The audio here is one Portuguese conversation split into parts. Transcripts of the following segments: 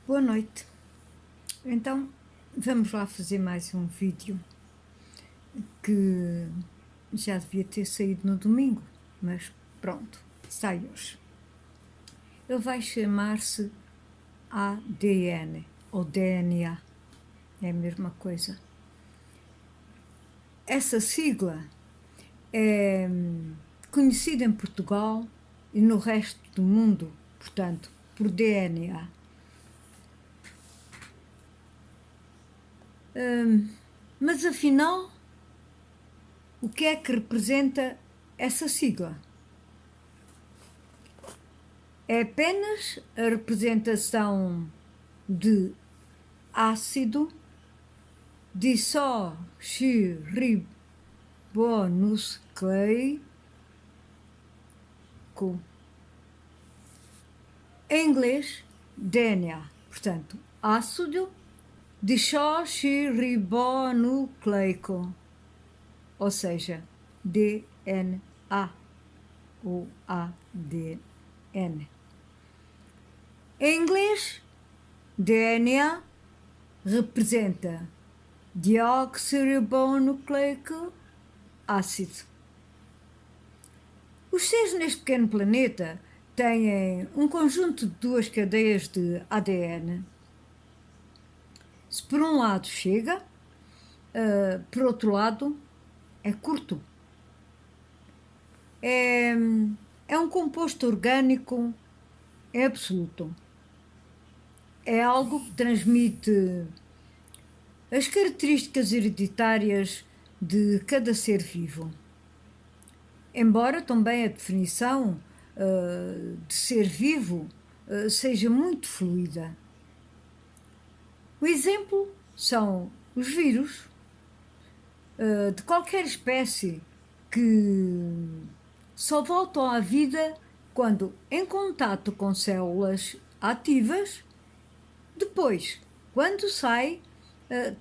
Boa noite. Então, vamos lá fazer mais um vídeo que já devia ter saído no domingo, mas pronto, sai hoje. Ele vai chamar-se ADN ou DNA, é a mesma coisa. Essa sigla é conhecida em Portugal e no resto do mundo, portanto, por DNA. Mas afinal, o que é que representa essa sigla? É apenas a representação de ácido desoxirribonucleico, em inglês DNA, portanto, ácido desoxirribonucleico, ou seja, DNA ou ADN. Em inglês, DNA representa deoxirribonucleico ácido. Os seres neste pequeno planeta têm um conjunto de duas cadeias de ADN. Se por um lado chega, por outro lado é curto. É um composto orgânico absoluto. É algo que transmite as características hereditárias de cada ser vivo. Embora também a definição de ser vivo seja muito fluida. O exemplo são os vírus de qualquer espécie que só voltam à vida quando em contato com células ativas. Depois, quando sai,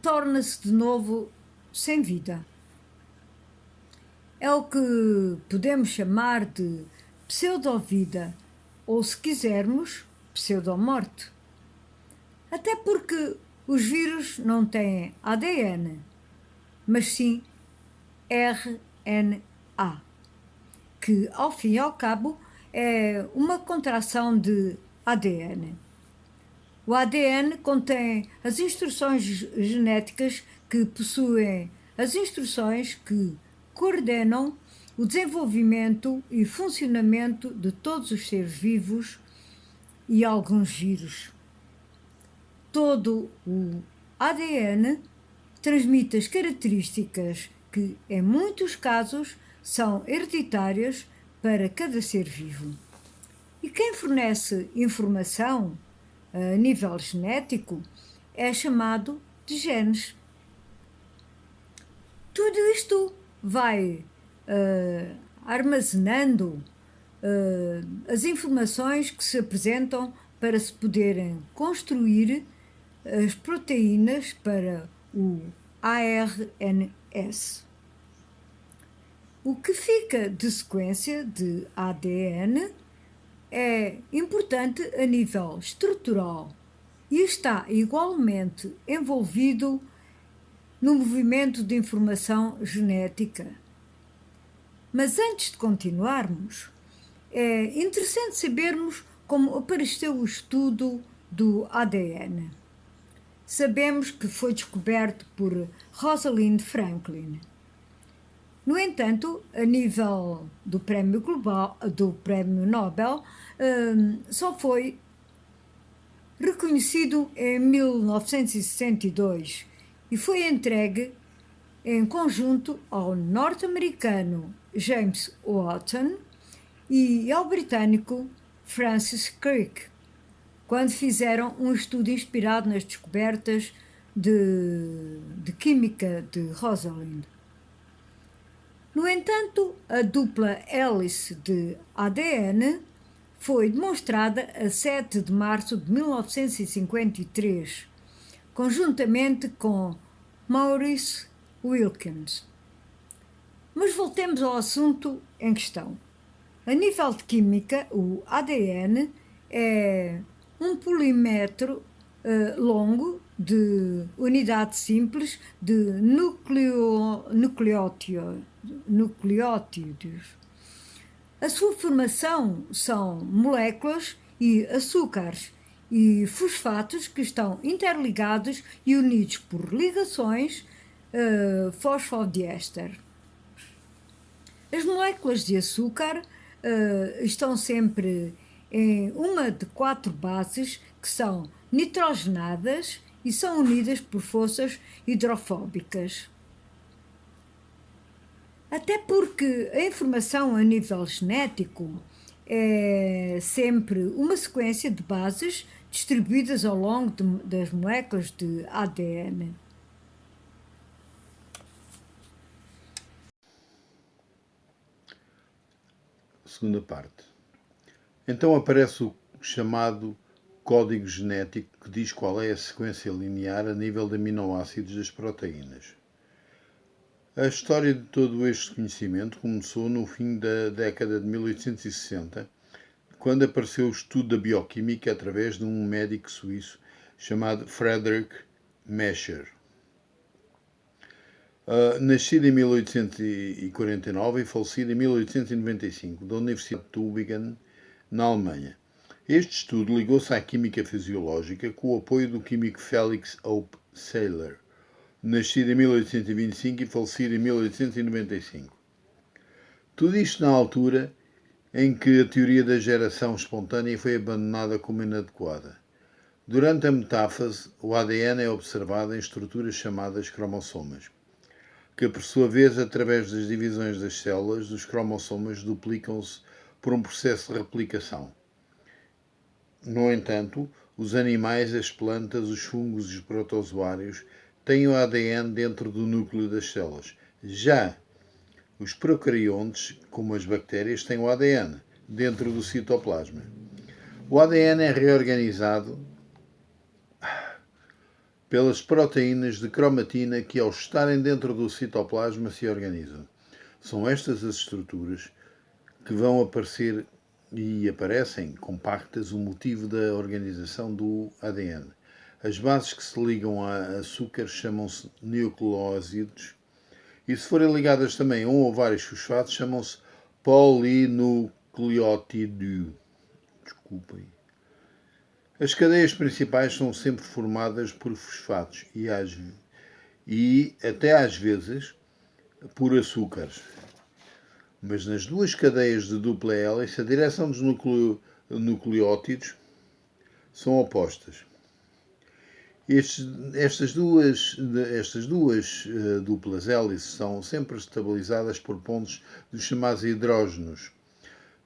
torna-se de novo sem vida. É o que podemos chamar de pseudovida, ou se quisermos, pseudomorte. Até porque os vírus não têm ADN, mas sim RNA, que ao fim e ao cabo é uma contração de ADN. O ADN contém as instruções genéticas que possuem as instruções que coordenam o desenvolvimento e funcionamento de todos os seres vivos e alguns vírus. Todo o ADN transmite as características que, em muitos casos, são hereditárias para cada ser vivo. E quem fornece informação a nível genético é chamado de genes. Tudo isto vai armazenando as informações que se apresentam para se poderem construir as proteínas para o ARNS. O que fica de sequência de ADN é importante a nível estrutural e está igualmente envolvido no movimento de informação genética. Mas antes de continuarmos, é interessante sabermos como apareceu o estudo do ADN. Sabemos que foi descoberto por Rosalind Franklin. No entanto, a nível do Prémio Nobel, só foi reconhecido em 1962 e foi entregue em conjunto ao norte-americano James Watson e ao britânico Francis Crick, quando fizeram um estudo inspirado nas descobertas de química de Rosalind. No entanto, a dupla hélice de ADN foi demonstrada a 7 de março de 1953, conjuntamente com Maurice Wilkins. Mas voltemos ao assunto em questão. A nível de química, o ADN é um polímero longo de unidade simples de nucleótidos. A sua formação são moléculas e açúcares e fosfatos que estão interligados e unidos por ligações fosfodiéster. As moléculas de açúcar estão sempre em uma de 4 bases que são nitrogenadas e são unidas por forças hidrofóbicas. Até porque a informação a nível genético é sempre uma sequência de bases distribuídas ao longo das moléculas de ADN. Segunda parte. Então aparece o chamado código genético que diz qual é a sequência linear a nível de aminoácidos das proteínas. A história de todo este conhecimento começou no fim da década de 1860, quando apareceu o estudo da bioquímica através de um médico suíço chamado Friedrich Mescher. Nascido em 1849 e falecido em 1895, da Universidade de Tübingen, na Alemanha. Este estudo ligou-se à química fisiológica com o apoio do químico Felix Hope Seyler, nascido em 1825 e falecido em 1895. Tudo isto na altura em que a teoria da geração espontânea foi abandonada como inadequada. Durante a metáfase, o ADN é observado em estruturas chamadas cromossomas, que por sua vez, através das divisões das células, os cromossomas duplicam-se por um processo de replicação. No entanto, os animais, as plantas, os fungos e os protozoários têm o ADN dentro do núcleo das células. Já os procariontes, como as bactérias, têm o ADN dentro do citoplasma. O ADN é reorganizado pelas proteínas de cromatina que, ao estarem dentro do citoplasma, se organizam. São estas as estruturas que vão aparecer e aparecem compactas o motivo da organização do ADN. As bases que se ligam a açúcares chamam-se nucleósidos e, se forem ligadas também a um ou vários fosfatos, chamam-se polinucleótidos. Desculpem. As cadeias principais são sempre formadas por fosfatos e até às vezes por açúcares. Mas nas duas cadeias de dupla hélice, a direção dos nucleótidos são opostas. Estas duas duplas hélices são sempre estabilizadas por pontos dos chamados hidrógenos.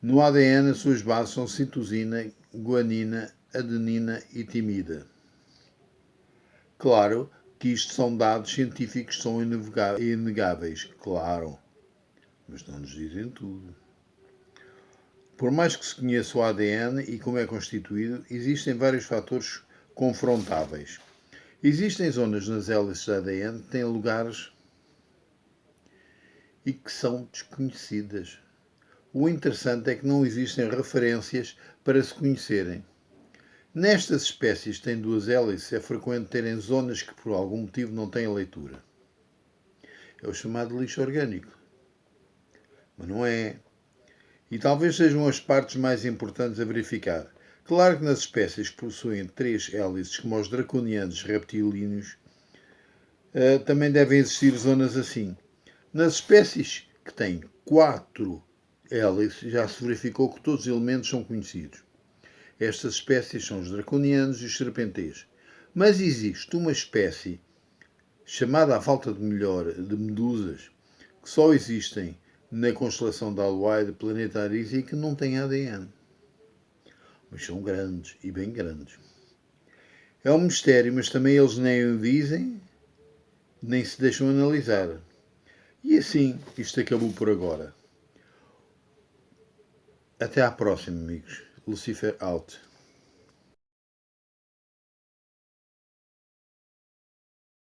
No ADN, as suas bases são citosina, guanina, adenina e timida. Claro que isto são dados científicos que são inegáveis, claro, mas não nos dizem tudo. Por mais que se conheça o ADN e como é constituído, existem vários fatores confrontáveis. Existem zonas nas hélices de ADN que têm lugares e que são desconhecidas. O interessante é que não existem referências para se conhecerem. Nestas espécies que têm duas hélices, é frequente terem zonas que por algum motivo não têm leitura. É o chamado lixo orgânico. Mas não é. E talvez sejam as partes mais importantes a verificar. Claro que nas espécies que possuem 3 hélices, como os draconianos reptilíneos, também devem existir zonas assim. Nas espécies que têm 4 hélices, já se verificou que todos os elementos são conhecidos. Estas espécies são os draconianos e os serpentês. Mas existe uma espécie, chamada à falta de melhor, de medusas, que só existem na constelação da Alwaide, planeta Arisia, e que não têm ADN. Mas são grandes, e bem grandes. É um mistério, mas também eles nem o dizem, nem se deixam analisar. E assim, isto acabou por agora. Até à próxima, amigos. Lucifer out.